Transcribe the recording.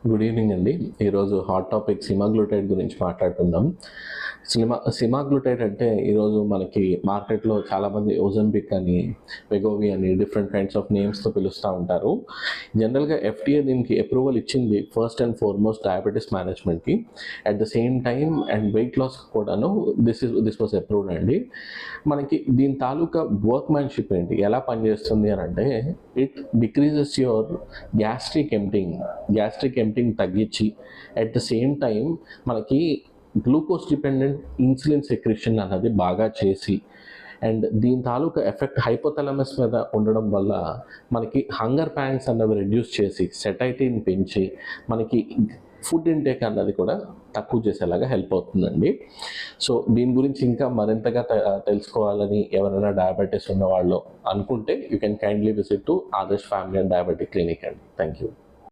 Good evening అండి. ఈరోజు hot topic semaglutide గురించి మాట్లాడుకుందాం. సిమాగ్లూటైడ్ అంటే ఈరోజు మనకి మార్కెట్లో చాలామంది ఓజంపిక్ అని, వెగోవి అని డిఫరెంట్ కైండ్స్ ఆఫ్ నేమ్స్తో పిలుస్తూ ఉంటారు. జనరల్గా ఎఫ్టీఏ దీనికి అప్రూవల్ ఇచ్చింది ఫస్ట్ అండ్ ఫార్మోస్ట్ డయాబెటీస్ మేనేజ్మెంట్కి. At the same time and weight loss కూడాను దిస్ వాజ్ అప్రూవ్డ్ అండి. మనకి దీని తాలూకా వర్క్ మ్యాన్షిప్ ఏంటి, ఎలా పనిచేస్తుంది అని అంటే, ఇట్ డిక్రీజెస్ యువర్ గ్యాస్ట్రిక్ ఎంప్టింగ్ తగ్గించి అట్ ద సేమ్ టైం మనకి గ్లూకోజ్ డిపెండెంట్ ఇన్సులిన్ సెక్రెషన్ అన్నది బాగా చేసి అండ్ దీని తాలూకా ఎఫెక్ట్ హైపోథాలమస్ మీద ఉండడం వల్ల మనకి హంగర్ ప్యాంగ్స్ అన్నవి రెడ్యూస్ చేసి సెటైటీని పెంచి మనకి ఫుడ్ ఇంటేక్ అన్నది కూడా తక్కువ చేసేలాగా హెల్ప్ అవుతుందండి. సో దీని గురించి ఇంకా మరింతగా తెలుసుకోవాలని ఎవరైనా డయాబెటీస్ ఉన్న వాళ్ళు అనుకుంటే you can kindly visit to Adarsh family and diabetic clinic అండి. Thank you.